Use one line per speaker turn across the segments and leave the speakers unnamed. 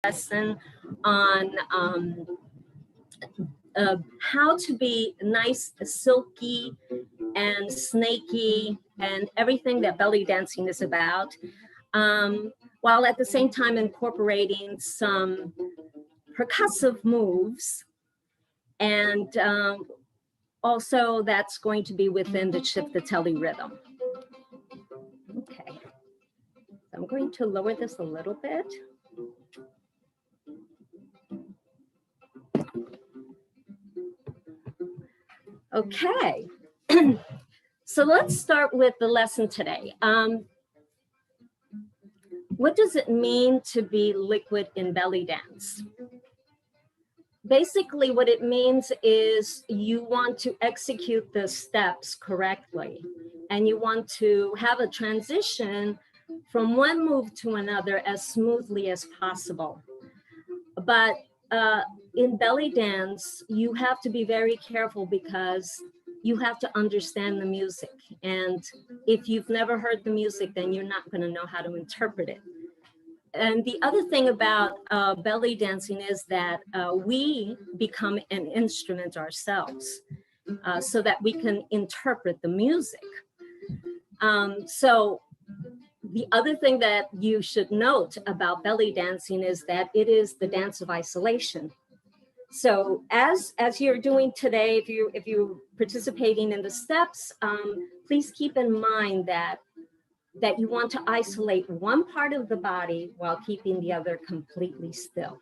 lesson on how to be nice, silky, and snaky, and everything that belly dancing is about, while at the same time incorporating some percussive moves. And also that's going to be within the Chiftatelli rhythm. Okay, I'm going to lower this a little bit. Okay, so let's start with the lesson today. What does it mean to be liquid in belly dance? Basically, what it means is you want to execute the steps correctly, and you want to have a transition from one move to another as smoothly as possible. But in belly dance, you have to be very careful because you have to understand the music. And if you've never heard the music, then you're not going to know how to interpret it. And the other thing about belly dancing is that we become an instrument ourselves so that we can interpret the music. So the other thing that you should note about belly dancing is that it is the dance of isolation. So as you're doing today, if you're participating in the steps, please keep in mind that you want to isolate one part of the body while keeping the other completely still.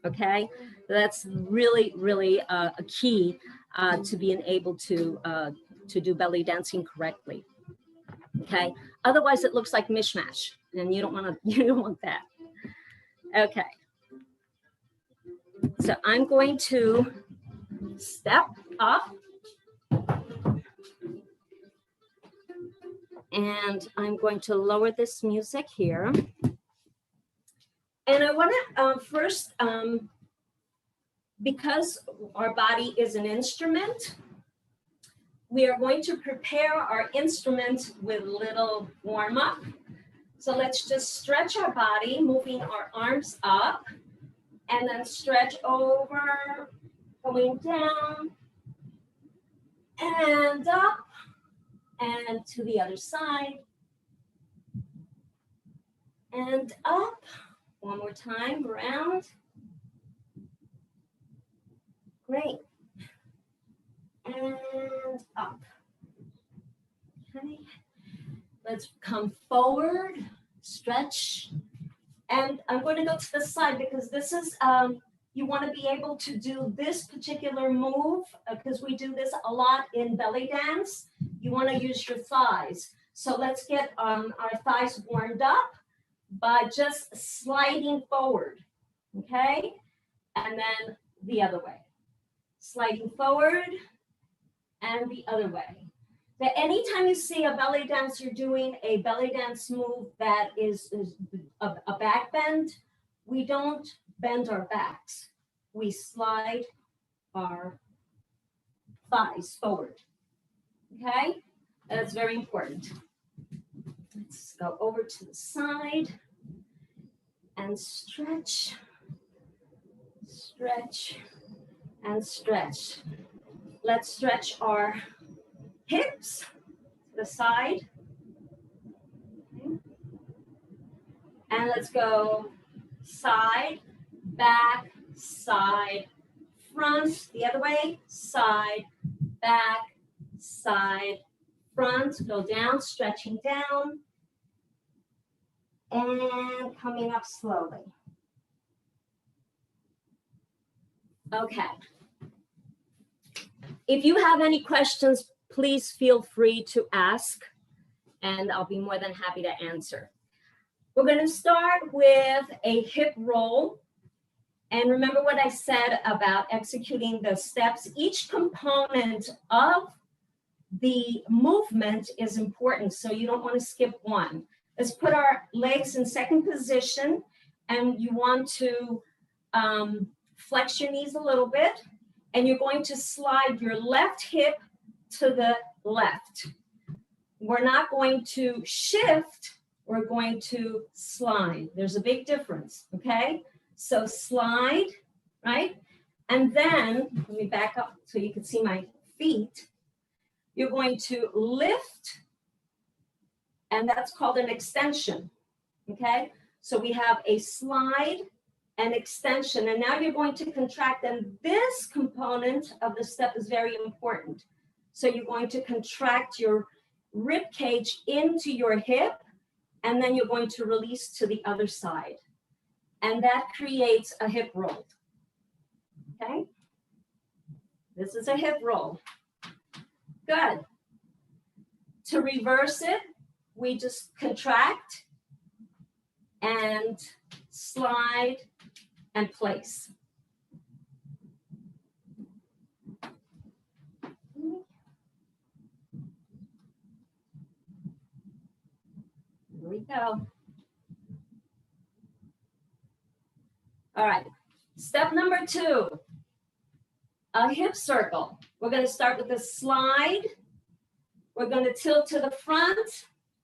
Okay, that's really, really a key to being able to do belly dancing correctly. Okay, otherwise it looks like mishmash, and you don't want that. Okay, so I'm going to step up. And I'm going to lower this music here. And I want to first, because our body is an instrument, we are going to prepare our instrument with a little warm up. So let's just stretch our body, moving our arms up, and then stretch over, going down, and up, and to the other side, and up. One more time, around. Great. And up. Okay. Let's come forward, stretch. And I'm going to go to the side because this is, you want to be able to do this particular move because we do this a lot in belly dance. You want to use your thighs. So let's get our thighs warmed up by just sliding forward, okay? And then the other way. Sliding forward and the other way. So anytime you see a belly dancer doing a belly dance move that is a back bend, we don't bend our backs. We slide our thighs forward, okay? That's very important. Let's go over to the side and stretch, stretch, and stretch. Let's stretch our hips to the side. Okay. And let's go side, back, side, front, the other way, side, back, side, front, go down, stretching down, and coming up slowly. Okay. If you have any questions, please feel free to ask, and I'll be more than happy to answer. We're going to start with a hip roll. And remember what I said about executing the steps. Each component of the movement is important, so you don't want to skip one. Let's put our legs in second position, and you want to flex your knees a little bit, and you're going to slide your left hip to the left. We're not going to shift, we're going to slide. There's a big difference, okay? So slide, right? And then, let me back up so you can see my feet. You're going to lift, and that's called an extension, okay? So we have a slide and extension, and now you're going to contract, and this component of the step is very important. So you're going to contract your rib cage into your hip, and then you're going to release to the other side. And that creates a hip roll, okay? This is a hip roll. Good. To reverse it, we just contract and slide and place. Here we go. All right, step number 2, a hip circle. We're going to start with a slide. We're going to tilt to the front.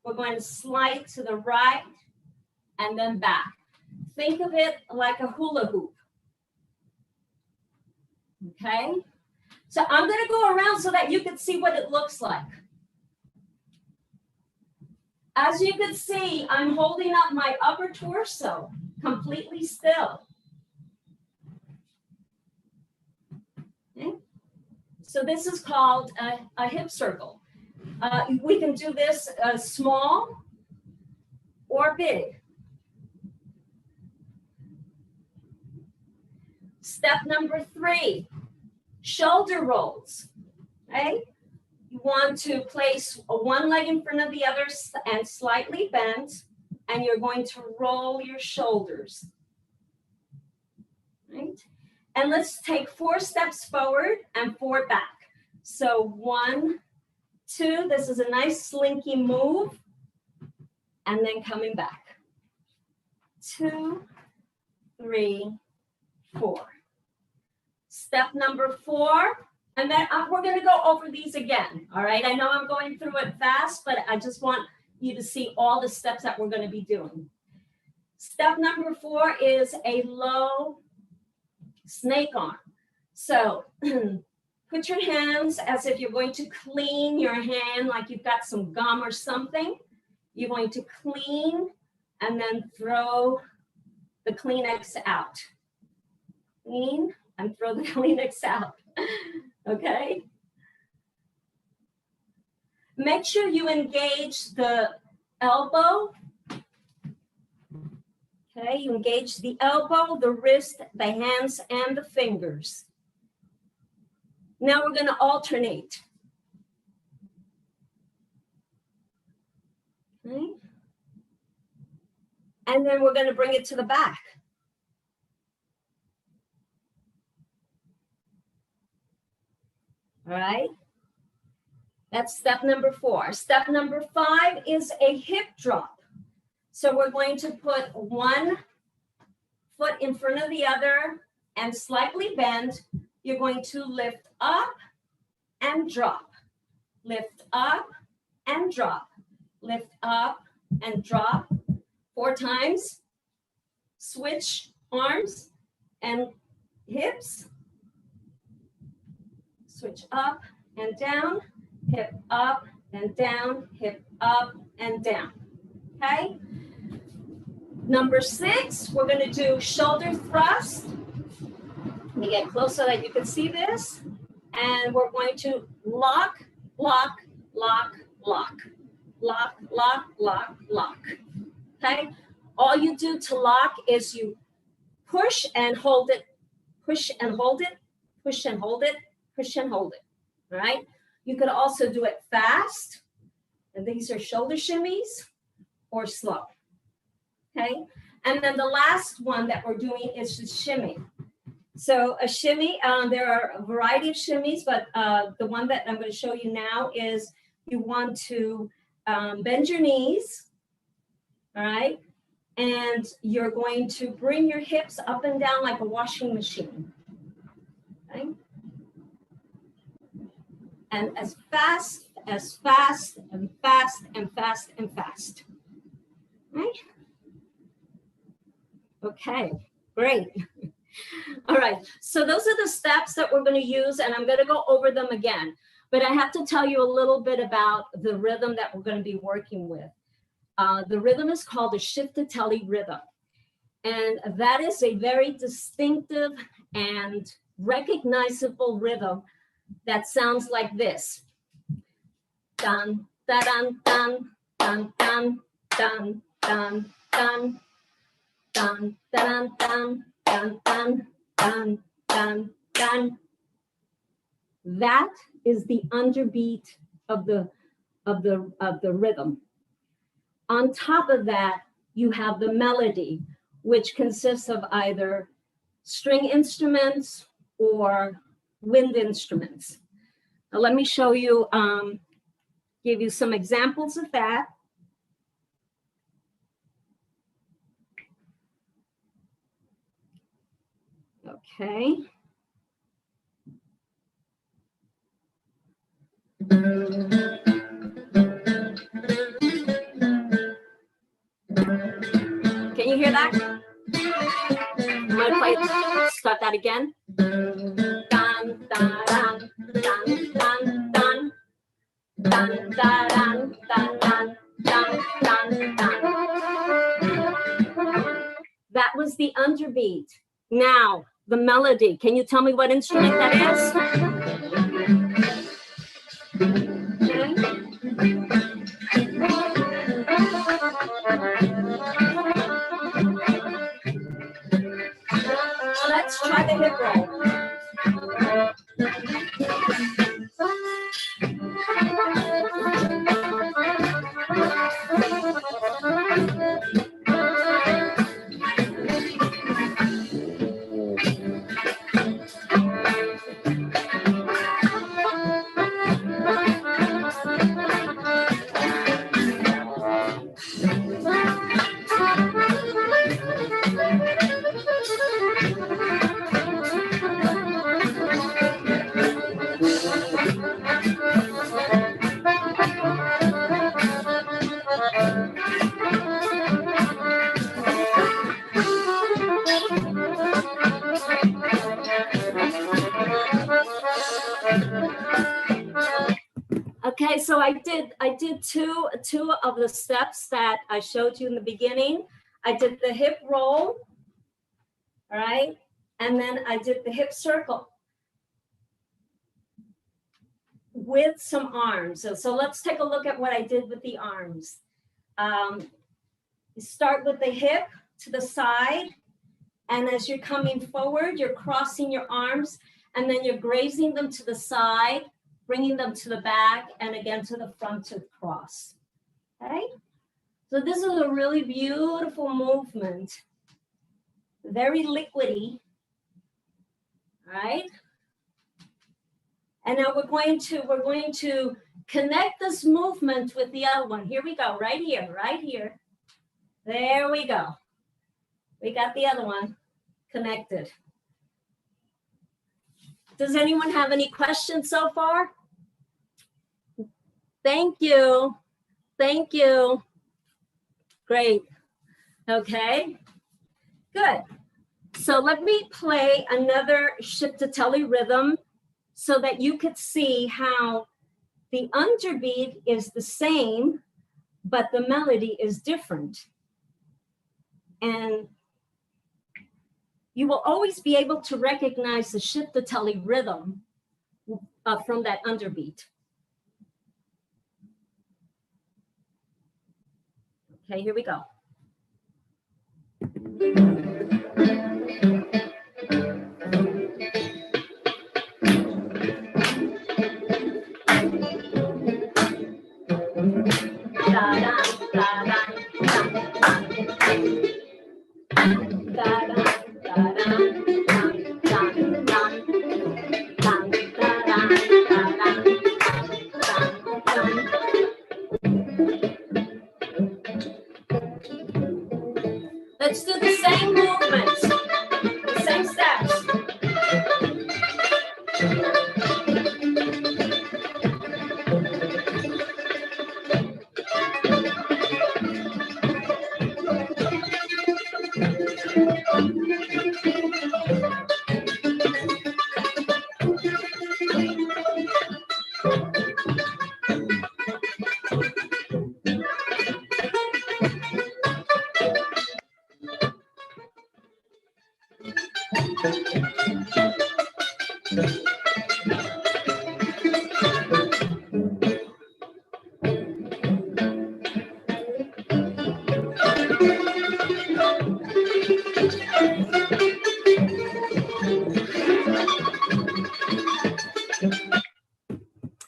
We're going to slide to the right and then back. Think of it like a hula hoop. Okay? So I'm going to go around so that you can see what it looks like. As you can see, I'm holding up my upper torso completely still. Okay? So this is called a hip circle. We can do this small or big. Step number 3, shoulder rolls. Okay? You want to place one leg in front of the other and slightly bend, and you're going to roll your shoulders. Right? And let's take 4 steps forward and 4 back. So 1, 2, this is a nice slinky move, and then coming back. 2, 3, 4. Step number 4, and then we're going to go over these again. All right, I know I'm going through it fast, but I just want you to see all the steps that we're going to be doing. Step number 4 is a low snake arm. So put your hands as if you're going to clean your hand, like you've got some gum or something. You're going to clean and then throw the Kleenex out. Clean and throw the Kleenex out. Okay? Make sure you engage the elbow. Okay, you engage the elbow, the wrist, the hands, and the fingers. Now we're going to alternate. Okay. And then we're going to bring it to the back. All right. That's step number 4. Step number 5 is a hip drop. So we're going to put one foot in front of the other and slightly bend. You're going to lift up and drop. Lift up and drop. Lift up and drop. 4 times. Switch arms and hips. Switch up and down. Hip up and down. Hip up and down. Okay? Number 6, we're going to do shoulder thrust. Let me get close so that you can see this. And we're going to lock, lock, lock, lock. Lock, lock, lock, lock. Okay? All you do to lock is you push and hold it, push and hold it, push and hold it, push and hold it. All right? You could also do it fast. And these are shoulder shimmies, or slow. Okay? And then the last one that we're doing is the shimmy. So a shimmy, there are a variety of shimmies, but the one that I'm going to show you now is you want to bend your knees, all right? And you're going to bring your hips up and down like a washing machine, okay? And as fast, and fast, and fast, and fast, right? Okay, Great. All right, so those are the steps that we're going to use, and I'm going to go over them again. But I have to tell you a little bit about the rhythm that we're going to be working with. The rhythm is called a shift-to-telly rhythm. And that is a very distinctive and recognizable rhythm that sounds like this. Dun, da, dun, dun, dun, dun, dun, dun, dun, dun, dun, dun, dun, dun, dun, dun, dun. That is the underbeat of the rhythm. On top of that, you have the melody, which consists of either string instruments or wind instruments. Now let me show you, give you some examples of that. Okay. Can you hear that? I'm gonna play, start that again. Dun, dun, dun, dun, dun, dun. Dun, dun, dun, dun, dun, dun, dun, dun. That was the underbeat. Now, the melody. Can you tell me what instrument that is? Okay. Let's try the hip roll. Okay, so I did two of the steps that I showed you in the beginning. I did the hip roll, all right, and then I did the hip circle with some arms. So let's take a look at what I did with the arms. You start with the hip to the side, and as you're coming forward, you're crossing your arms, and then you're grazing them to the side, bringing them to the back, and again to the front to cross, okay? So this is a really beautiful movement, very liquidy, all right? And now we're going to connect this movement with the other one. Here we go, right here, right here. There we go. We got the other one connected. Does anyone have any questions so far? Thank you. Thank you. Great. Okay. Good. So let me play another shift-to-telly rhythm so that you could see how the underbeat is the same, but the melody is different. And you will always be able to recognize the shift-to-telly rhythm from that underbeat. Okay, here we go. Let's do the same movements, the same steps.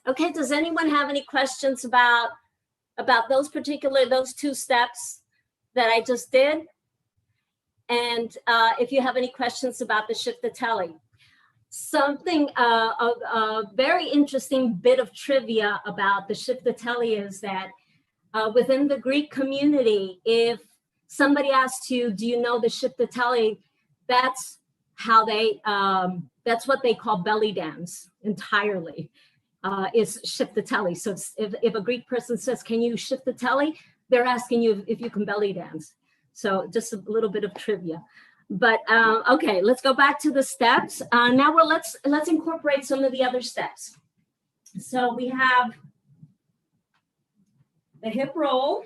Okay, does anyone have any questions about those two steps that I just did? And if you have any questions about the shiftatelli. Something, a very interesting bit of trivia about the shiftatelli is that within the Greek community, if somebody asks you, do you know the shiftatelli? That's how they, that's what they call belly dance entirely, is shiftatelli. So if a Greek person says, can you shiftatelli? They're asking you if you can belly dance. So just a little bit of trivia. But okay, let's go back to the steps. Now let's incorporate some of the other steps. So we have the hip roll.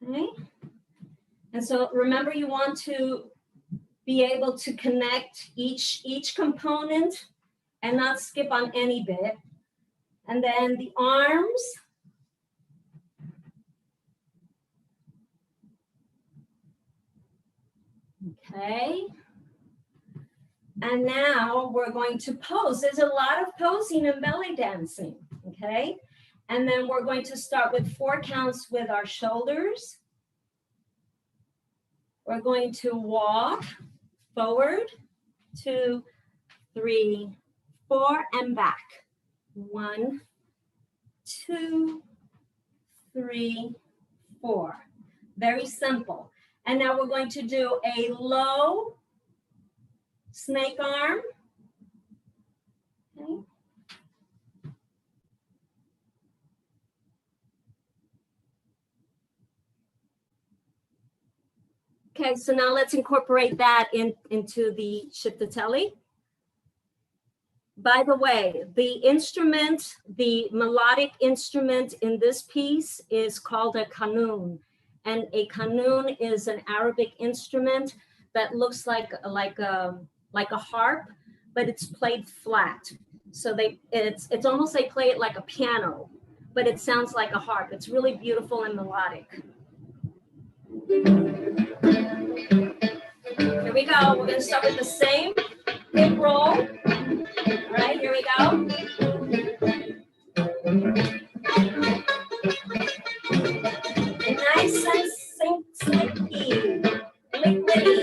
Okay. And so remember, you want to be able to connect each component and not skip on any bit. And then the arms. Okay. And now we're going to pose. There's a lot of posing in belly dancing. Okay. And then we're going to start with 4 counts with our shoulders. We're going to walk forward, 2, 3, 4, and back. 1, 2, 3, 4. Very simple. And now we're going to do a low snake arm. Okay. Okay, so now let's incorporate that into the shiftatelli. By the way, the instrument, the melodic instrument in this piece is called a qanun. And a qanun is an Arabic instrument that looks like a harp, but it's played flat. So it's almost they play it like a piano, but it sounds like a harp. It's really beautiful and melodic. Here we go. We're going to start with the same hip roll. All right, here we go. Nice and slinky, liquidy.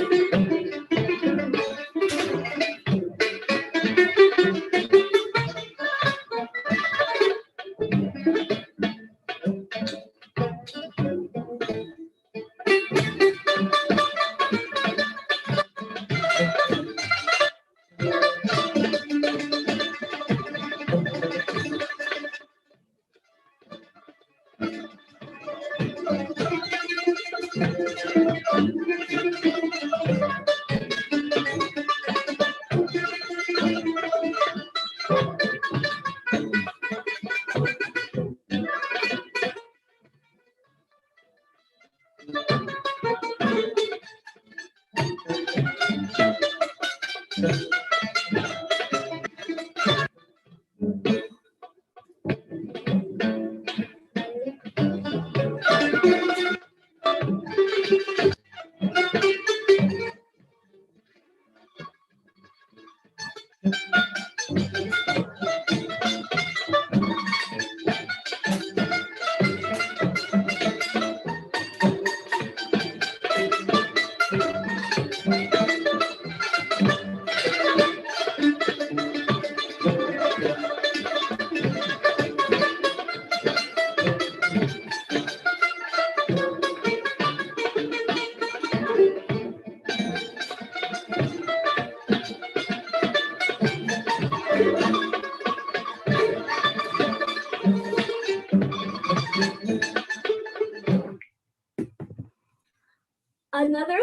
Another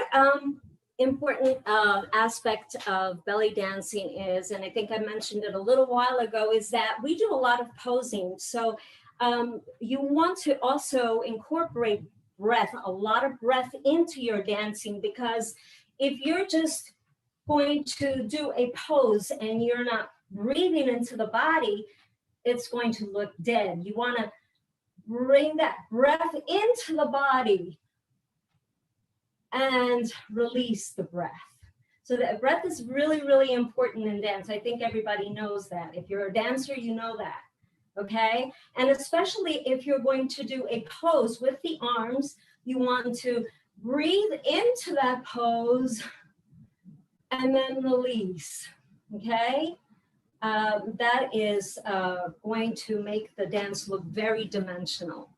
important aspect of belly dancing is, and I think I mentioned it a little while ago, is that we do a lot of posing. So you want to also incorporate breath, a lot of breath into your dancing, because if you're just going to do a pose and you're not breathing into the body, it's going to look dead. You want to bring that breath into the body and release the breath. So that breath is really, really important in dance. I think everybody knows that. If you're a dancer, you know that, okay? And especially if you're going to do a pose with the arms, you want to breathe into that pose and then release, okay? That is going to make the dance look very dimensional.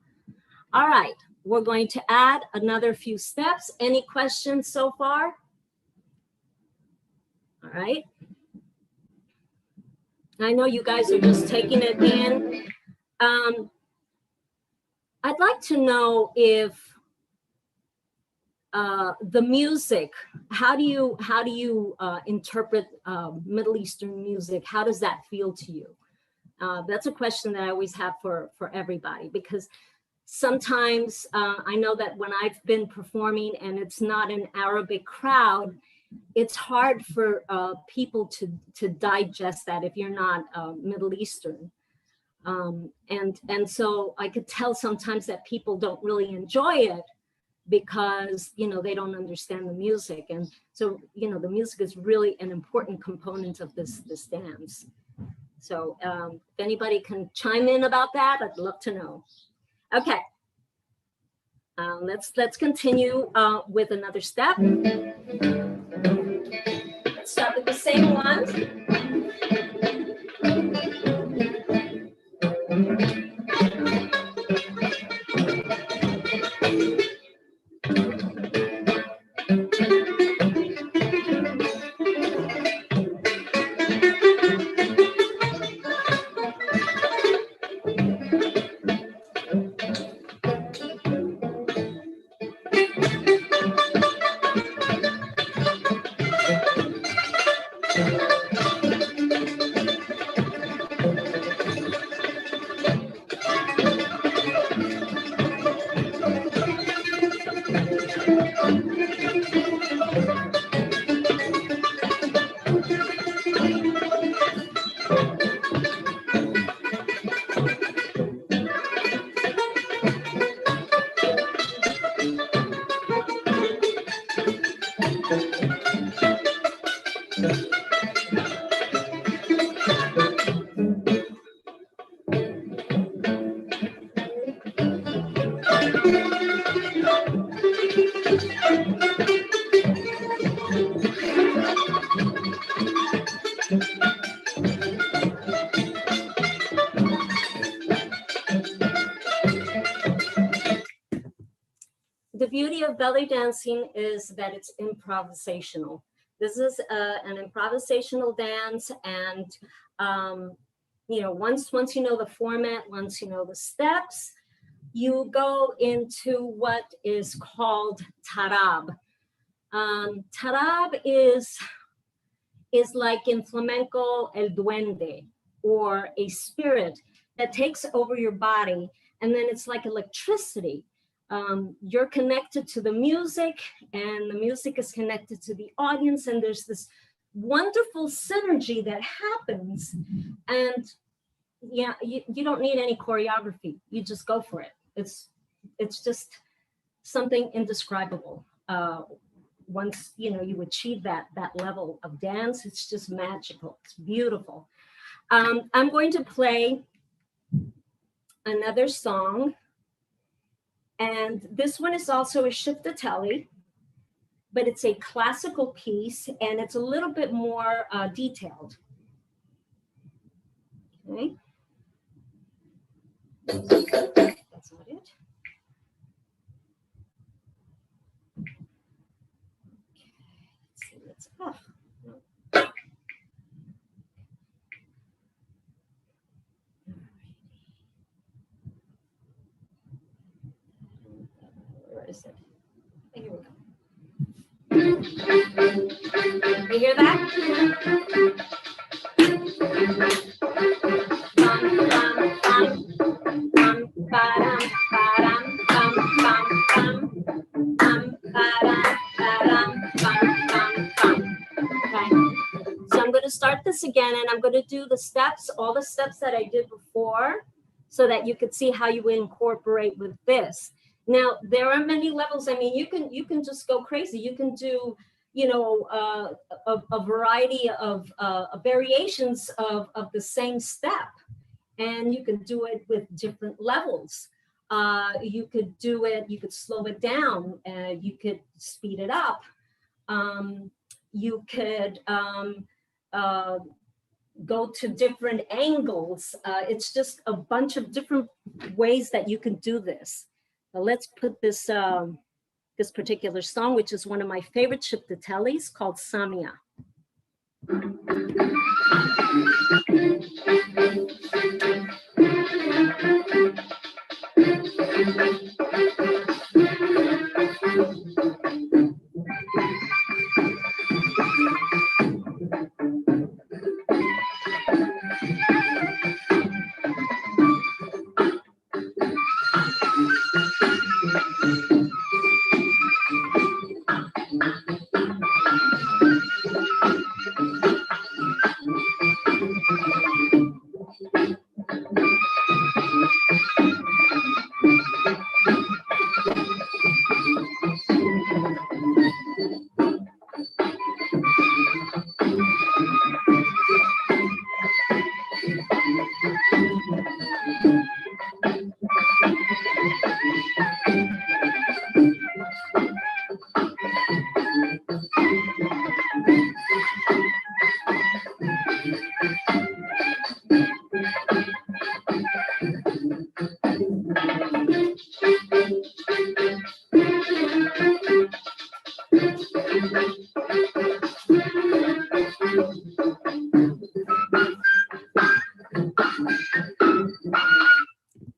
All right, we're going to add another few steps. Any questions so far? All right. I know you guys are just taking it in. I'd like to know if the music, how do you interpret Middle Eastern music? How does that feel to you? That's a question that I always have for everybody, because sometimes I know that when I've been performing and it's not an Arabic crowd, it's hard for people to digest that if you're not Middle Eastern. And so I could tell sometimes that people don't really enjoy it because, you know, they don't understand the music. And so, you know, the music is really an important component of this dance. So if anybody can chime in about that, I'd love to know. Okay. Let's continue with another step. Let's start with the same one. The beauty of belly dancing is that it's improvisational. This is an improvisational dance, and you know, once you know the format, once you know the steps, you go into what is called tarab. Tarab is like in flamenco el duende, or a spirit that takes over your body, and then it's like electricity. You're connected to the music, and the music is connected to the audience, and there's this wonderful synergy that happens. And yeah, you don't need any choreography. You just go for it. It's just something indescribable. Once you know you achieve that level of dance, it's just magical. It's beautiful. I'm going to play another song. And this one is also a shiftatelli, but it's a classical piece, and it's a little bit more detailed. Okay. That's not it. Okay. Let's see. Oh, no. Where is it? Here we go. You hear that? Okay. start this again, and I'm going to do the steps, all the steps that I did before, so that you could see how you incorporate with this. Now, there are many levels. I mean, you can just go crazy. You can do, you know, a variety of variations of the same step, and you can do it with different levels. You could do it, you could slow it down, you could speed it up. You could go to different angles. It's just a bunch of different ways that you can do this. Now let's put this this particular song, which is one of my favorite Shiptatelis, called Samia.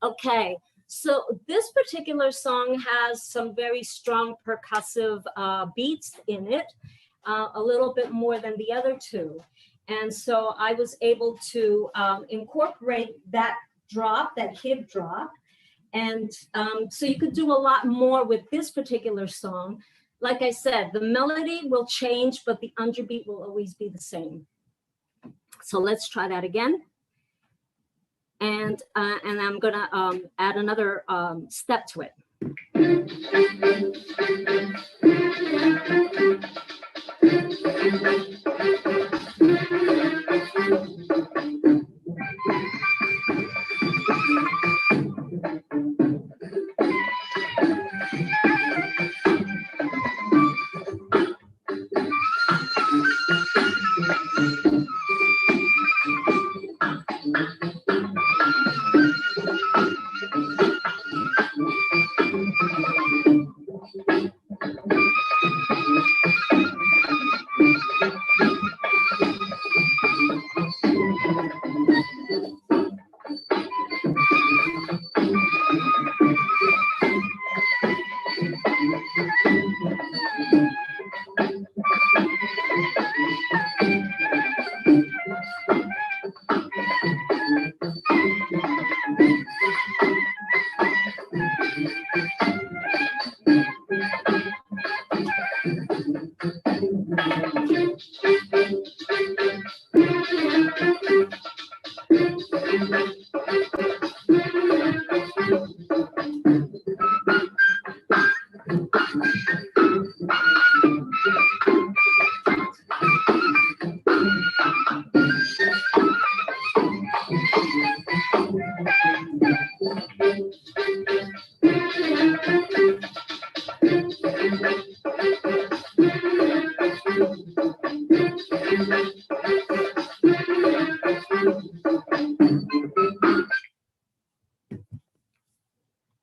Okay, so this particular song has some very strong percussive beats in it, a little bit more than the other two. And so I was able to incorporate that drop, that hip drop. And so you could do a lot more with this particular song. Like I said, the melody will change, but the underbeat will always be the same. So let's try that again. And I'm gonna add another step to it.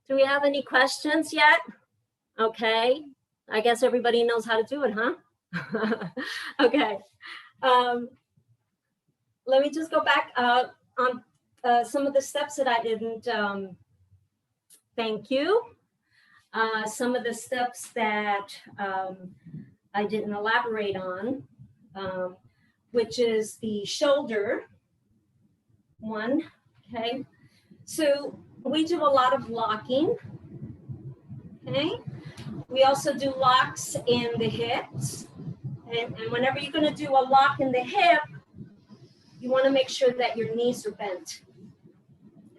Do we have any questions yet? Okay, I guess everybody knows how to do it, huh? Okay, let me just go back on some of the steps that I didn't thank you. Some of the steps that I didn't elaborate on, which is the shoulder one, okay? So we do a lot of locking, okay? We also do locks in the hips. And whenever you're gonna do a lock in the hip, you want to make sure that your knees are bent.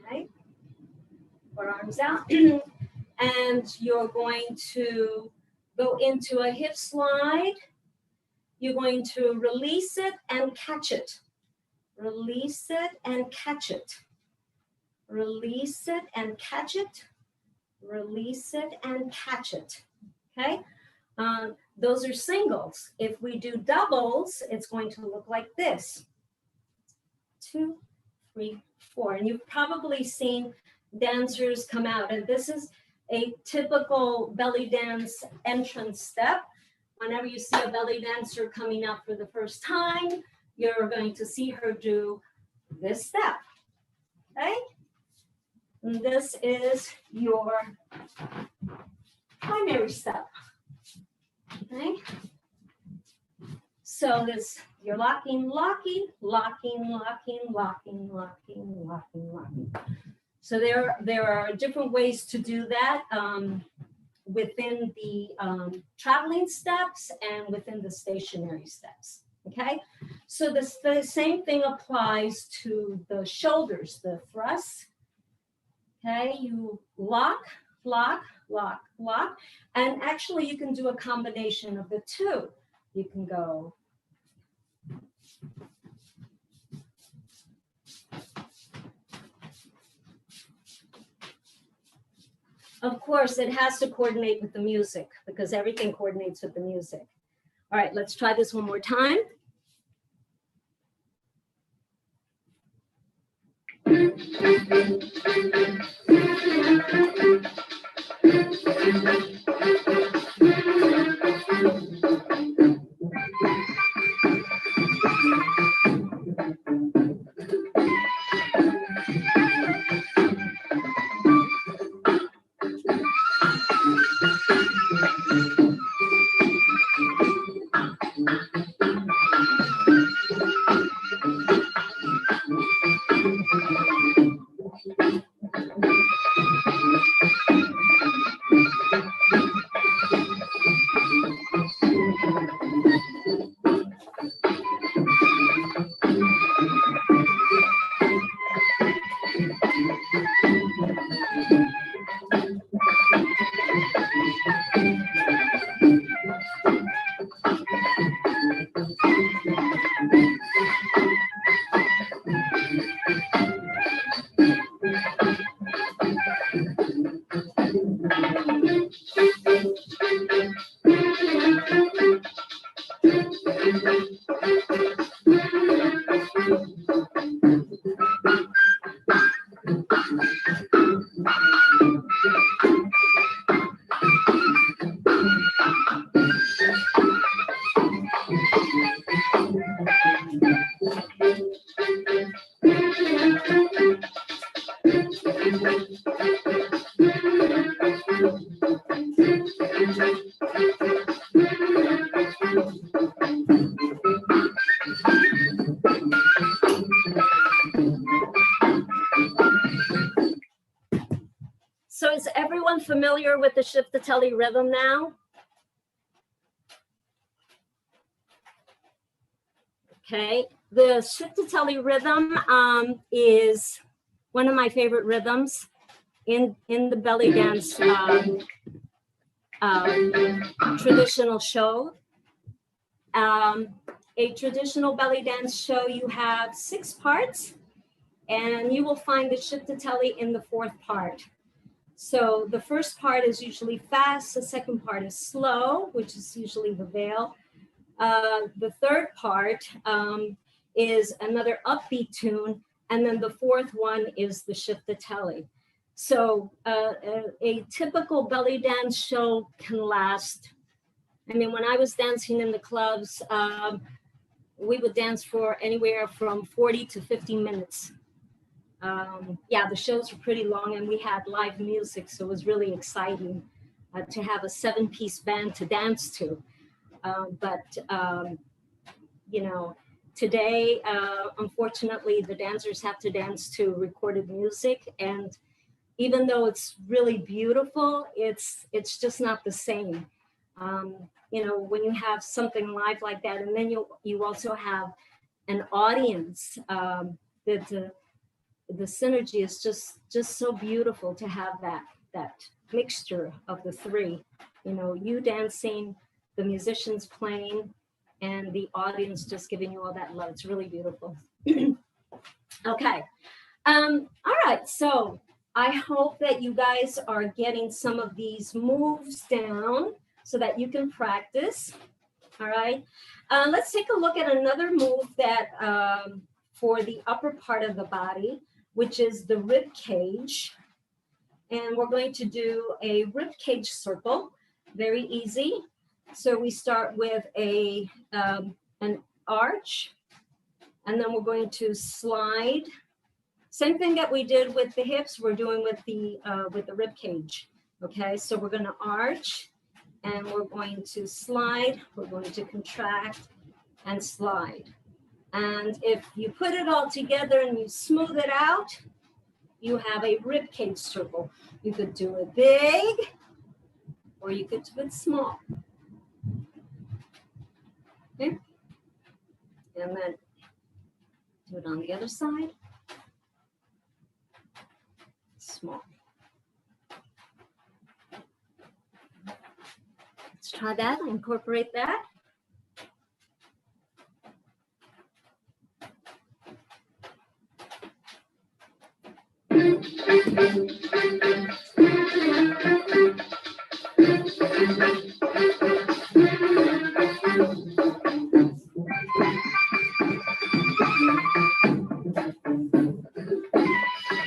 Okay, forearms out. And you're going to go into a hip slide. You're going to release it and catch it. Release it and catch it. Release it and catch it. Release it and catch it. Okay? Those are singles. If we do doubles, it's going to look like this. 2, 3, 4. And you've probably seen dancers come out. And this is a typical belly dance entrance step. Whenever you see a belly dancer coming out for the first time, you're going to see her do this step. Okay? And this is your primary step. Okay? So this, you're locking, locking, locking, locking, locking, locking, locking, locking. So there are different ways to do that within the traveling steps and within the stationary steps. Okay? So the same thing applies to the shoulders, the thrusts. Okay, you lock, lock, lock, lock. And actually you can do a combination of the two. You can go. Of course, it has to coordinate with the music because everything coordinates with the music. All right, let's try this one more time. So is everyone familiar with the shiftatelli rhythm now? Okay, the shiftatelli rhythm is one of my favorite rhythms in the belly dance traditional show. A traditional belly dance show, you have 6 parts, and you will find the shiftatelli in the 4th part. So the first part is usually fast, the second part is slow, which is usually the veil. The third part is another upbeat tune, and then the 4th one is the shiftatelli. So a typical belly dance show can last, I mean, when I was dancing in the clubs, we would dance for anywhere from 40 to 50 minutes. Yeah, the shows were pretty long and we had live music, so it was really exciting to have a 7-piece band to dance to. You know, today, unfortunately, the dancers have to dance to recorded music, and even though it's really beautiful, it's just not the same. You know, when you have something live like that, and then you also have an audience. That the synergy is just so beautiful to have that mixture of the three. You know, you dancing, the musicians playing, and the audience just giving you all that love. It's really beautiful. Okay. All right. So I hope that you guys are getting some of these moves down so that you can practice. All right. Let's take a look at another move that for the upper part of the body, which is the rib cage. And we're going to do a rib cage circle. Very easy. So we start with an arch, and then we're going to slide. Same thing that we did with the hips, we're doing with the rib cage. Okay, so we're going to arch, and we're going to slide. We're going to contract and slide. And if you put it all together and you smooth it out, you have a rib cage circle. You could do it big, or you could do it small. Okay, and then do it on the other side. Small. Let's try that, incorporate that.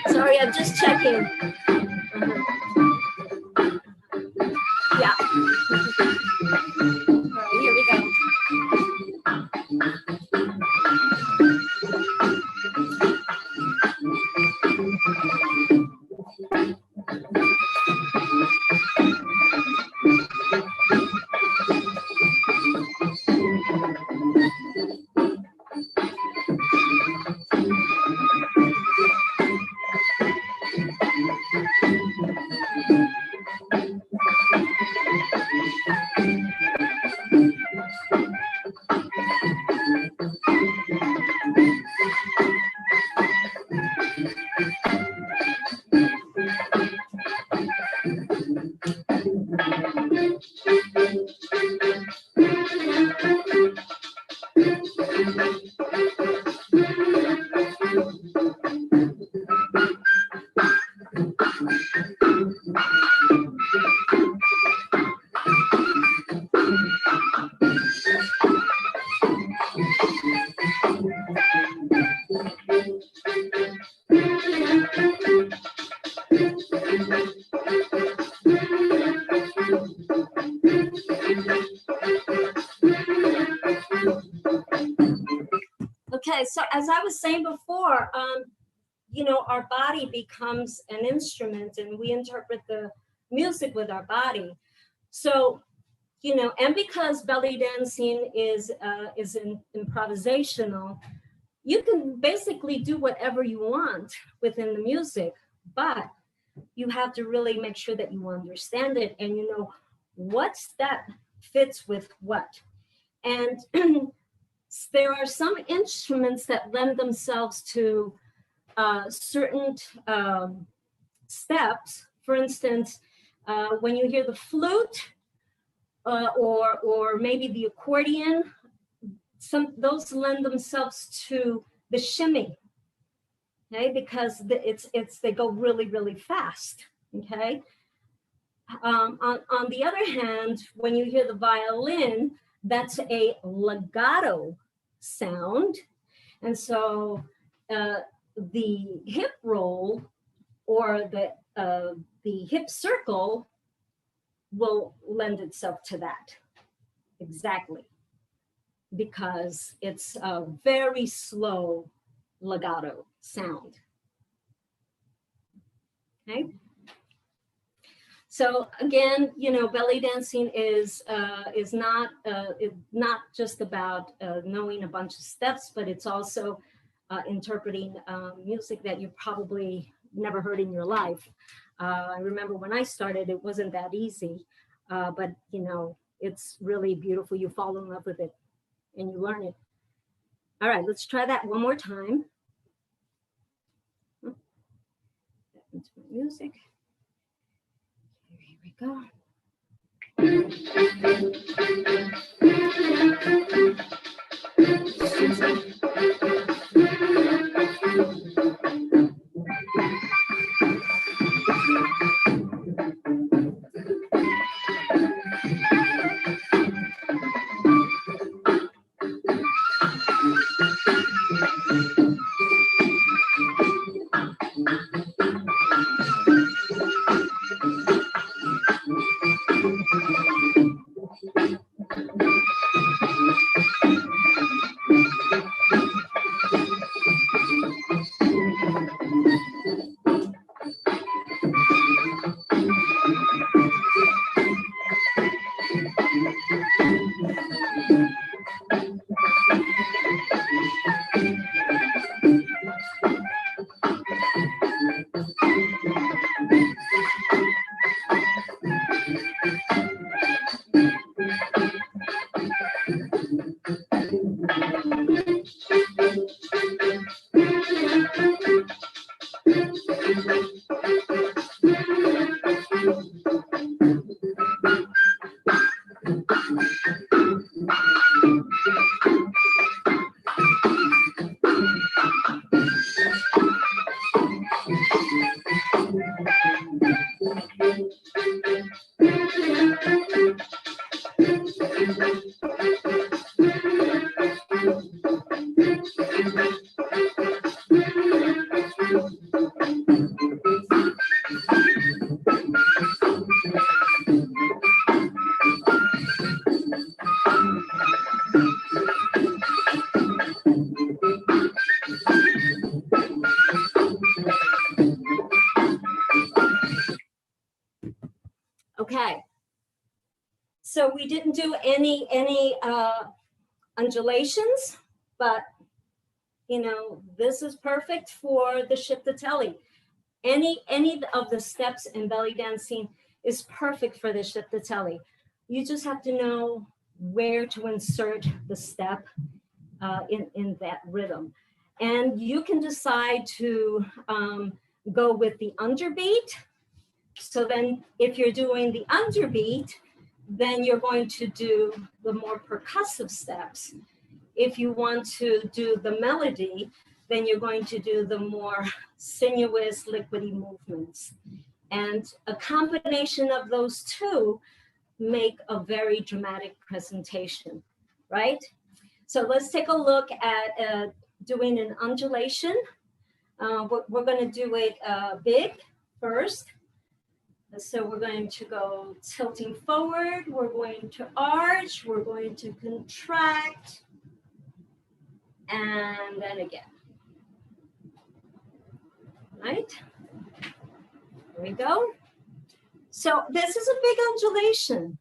Sorry, I'm just checking. Yeah. All right, here we go. Okay, so as I was saying before, you know, our body becomes an instrument and we interpret the music with our body. So, you know, and because belly dancing is improvisational, you can basically do whatever you want within the music, but you have to really make sure that you understand it and you know what's that fits with what. And there are some instruments that lend themselves to certain steps. For instance, when you hear the flute or maybe the accordion, those lend themselves to the shimmy, okay? Because they go really, really fast, okay? On the other hand, when you hear the violin, that's a legato sound. And so the hip roll or the hip circle will lend itself to that. Exactly. Because it's a very slow legato sound. Okay. So again, you know, belly dancing is not just about knowing a bunch of steps, but it's also interpreting music that you probably never heard in your life. I remember when I started, it wasn't that easy, but you know, it's really beautiful. You fall in love with it and you learn it. All right, let's try that one more time. Back into my music. Here we go. Okay, so we didn't do any undulations, but you know, this is perfect for the shiftatelli. Any of the steps in belly dancing is perfect for the shiftatelli. You just have to know where to insert the step in that rhythm. And you can decide to go with the underbeat. So then if you're doing the underbeat, then you're going to do the more percussive steps. If you want to do the melody, then you're going to do the more sinuous, liquidy movements. And a combination of those two make a very dramatic presentation, right? So let's take a look at doing an undulation. We're going to do it big first. So we're going to go tilting forward. We're going to arch. We're going to contract. And then again. Right? There we go. So this is a big undulation.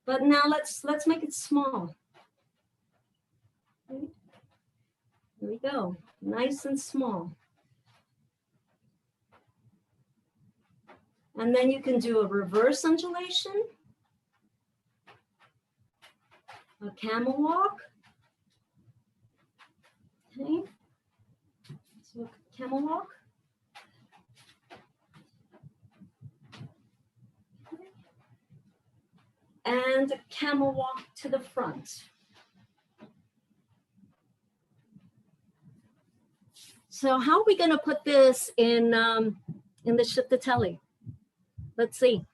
But now let's make it small. Right? Here we go. Nice and small. And then you can do a reverse undulation, a camel walk. Okay. So camel walk. Okay. And a camel walk to the front. So how are we going to put this in the shiftatelli? Let's see.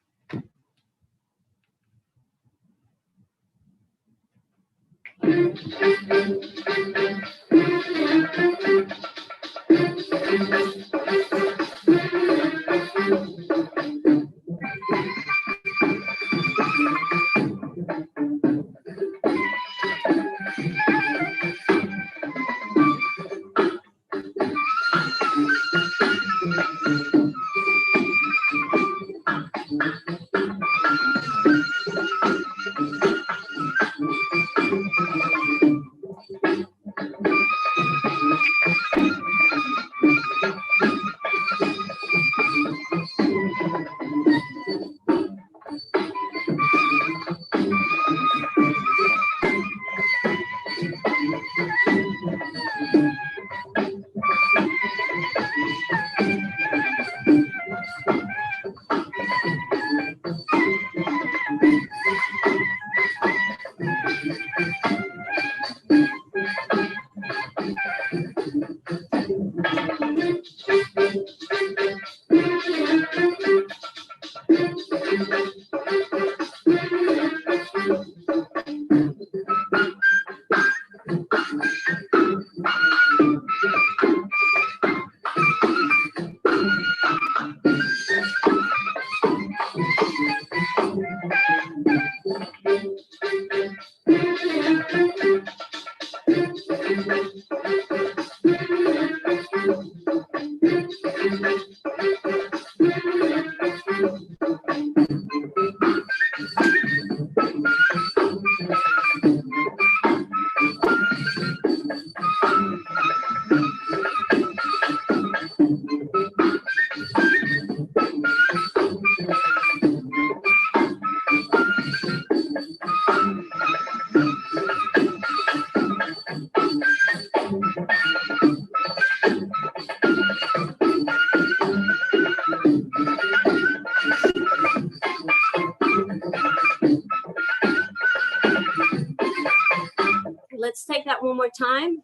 Let's take that one more time.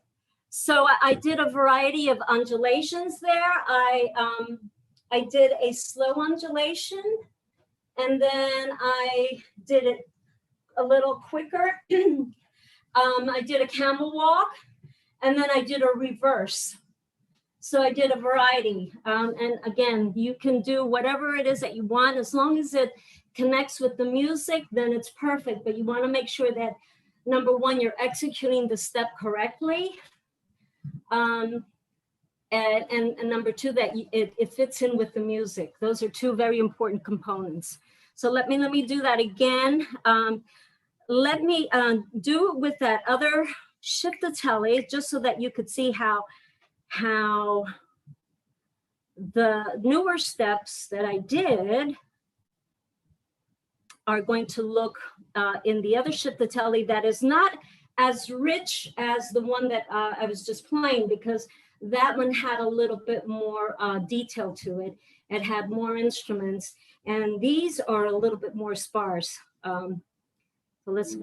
So I did a variety of undulations there. I did a slow undulation, and then I did it a little quicker. I did a camel walk, and then I did a reverse. So I did a variety. And again, you can do whatever it is that you want. As long as it connects with the music, then it's perfect. But you want to make sure that, number one, you're executing the step correctly. And number two, that it fits in with the music. Those are two very important components. So let me do that again. Let me do it with that other shift-a-telly, just so that you could see how the newer steps that I did are going to look in the other shift-a-telly that is not as rich as the one that I was just playing, because that one had a little bit more detail to it. It had more instruments, and these are a little bit more sparse. So let's.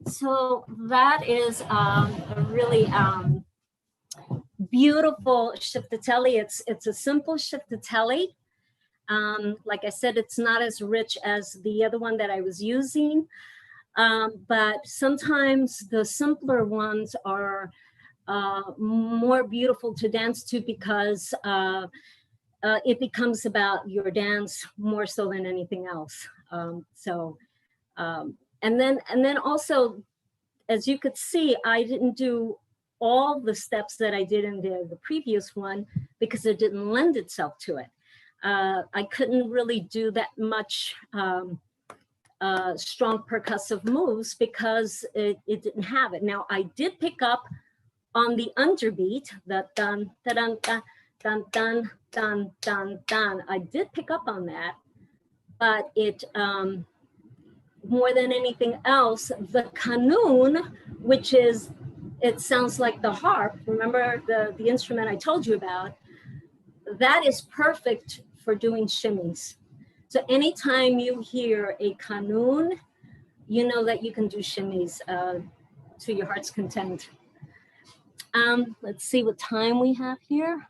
So that is a really beautiful shiftatelli. It's a simple shiftatelli. Like I said, it's not as rich as the other one that I was using, but sometimes the simpler ones are more beautiful to dance to because it becomes about your dance more so than anything else. And then also, as you could see, I didn't do all the steps that I did in the previous one because it didn't lend itself to it. I couldn't really do that much strong percussive moves because it didn't have it. Now I did pick up on the underbeat, the dun, da, dun, da, dun, dun, dun, dun, dun. I did pick up on that, but it, more than anything else, the qanun, which is, it sounds like the harp. Remember the instrument I told you about? That is perfect for doing shimmies. So anytime you hear a qanun, you know that you can do shimmies to your heart's content. Let's see what time we have here.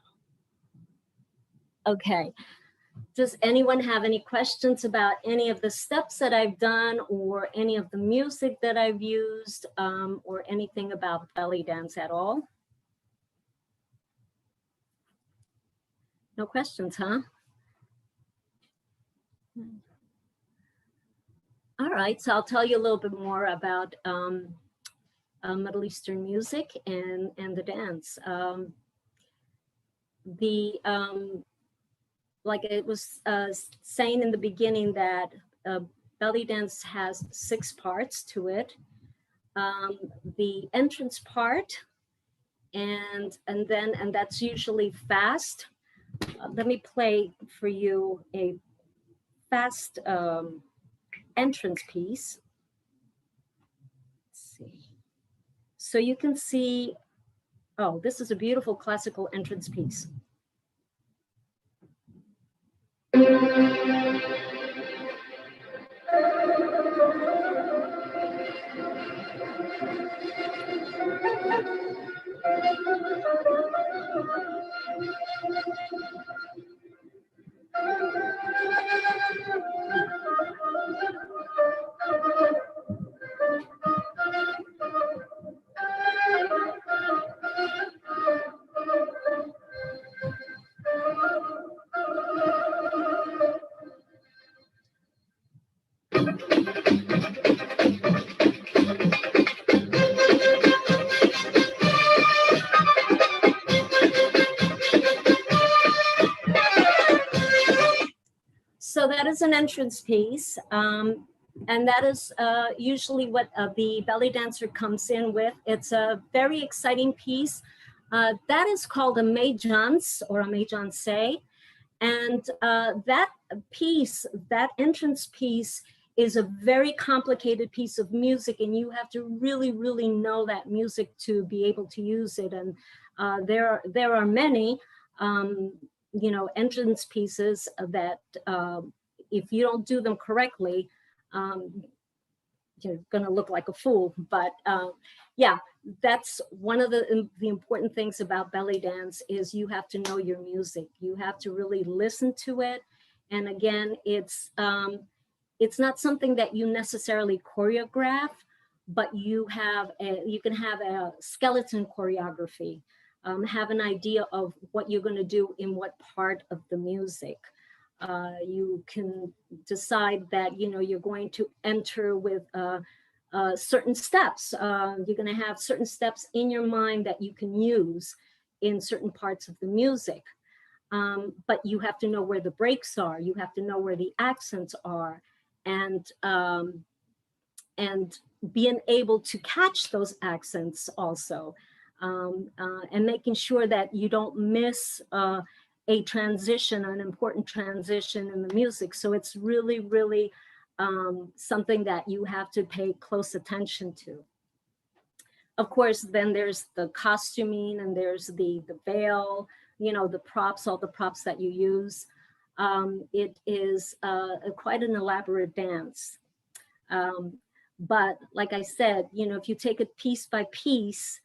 Okay. Does anyone have any questions about any of the steps that I've done or any of the music that I've used or anything about belly dance at all? No questions, huh? All right, so I'll tell you a little bit more about Middle Eastern music and the dance. Like it was saying in the beginning that belly dance has 6 parts to it. The entrance part, and that's usually fast. Let me play for you a fast entrance piece. Let's see. So you can see, oh, this is a beautiful classical entrance piece. So that is an entrance piece, and that is usually what the belly dancer comes in with. It's a very exciting piece. That is called a méjans or a méjansé, and that piece, that entrance piece, is a very complicated piece of music, and you have to really, really know that music to be able to use it. And there are many. You know, entrance pieces that if you don't do them correctly, you're going to look like a fool. But yeah, that's one of the important things about belly dance is you have to know your music. You have to really listen to it. And again, it's not something that you necessarily choreograph, but you can have a skeleton choreography. Have an idea of what you're going to do in what part of the music. You can decide that, you know, you're going to enter with certain steps. You're going to have certain steps in your mind that you can use in certain parts of the music. But you have to know where the breaks are. You have to know where the accents are, and being able to catch those accents also. And making sure that you don't miss a transition, an important transition in the music. So it's really, really something that you have to pay close attention to. Of course, then there's the costuming and there's the veil, you know, the props, all the props that you use. It is quite an elaborate dance. But like I said, you know, if you take it piece by piece,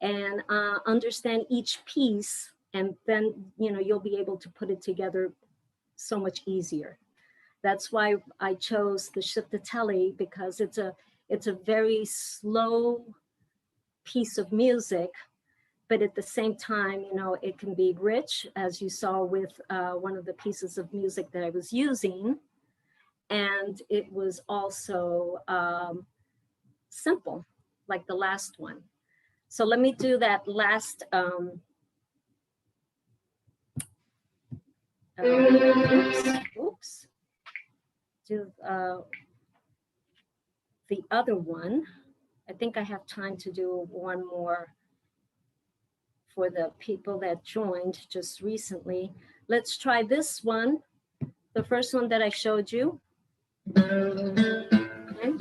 and understand each piece, and then you'll be able to put it together so much easier. That's why I chose the shiftatelli, because it's a very slow piece of music, but at the same time, it can be rich, as you saw with one of the pieces of music that I was using, and it was also simple, like the last one. So let me do that last oops. Do the other one. I think I have time to do one more for the people that joined just recently. Let's try this one, the first one that I showed you. Okay.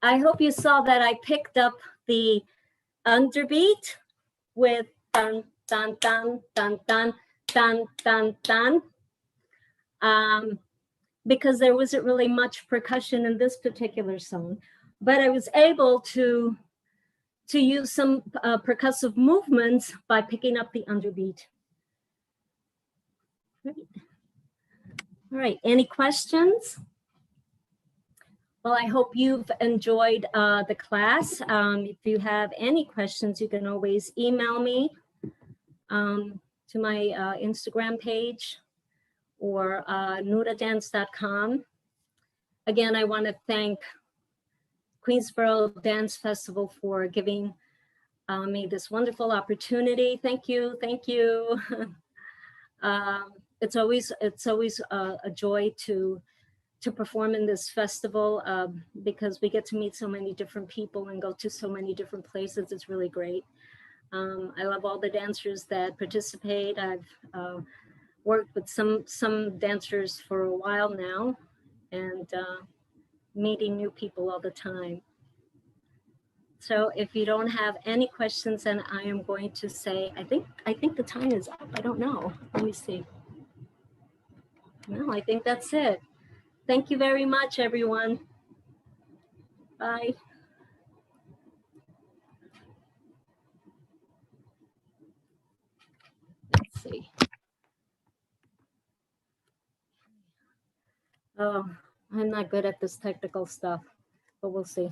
I hope you saw that I picked up the underbeat with dun, dun, dun, dun, dun, dun, dun, dun, because there wasn't really much percussion in this particular song, but I was able to use some percussive movements by picking up the underbeat. Great. All right, any questions? Well, I hope you've enjoyed the class. If you have any questions, you can always email me to my Instagram page or nooradance.com. Again, I want to thank Queensboro Dance Festival for giving me this wonderful opportunity. Thank you, thank you. It's always a joy to perform in this festival because we get to meet so many different people and go to so many different places. It's really great. I love all the dancers that participate. I've worked with some dancers for a while now, and meeting new people all the time. So if you don't have any questions, then I am going to say, I think the time is up. I don't know. Let me see. No, I think that's it. Thank you very much, everyone. Bye. Let's see.
Oh, I'm not good at this technical stuff, but we'll see.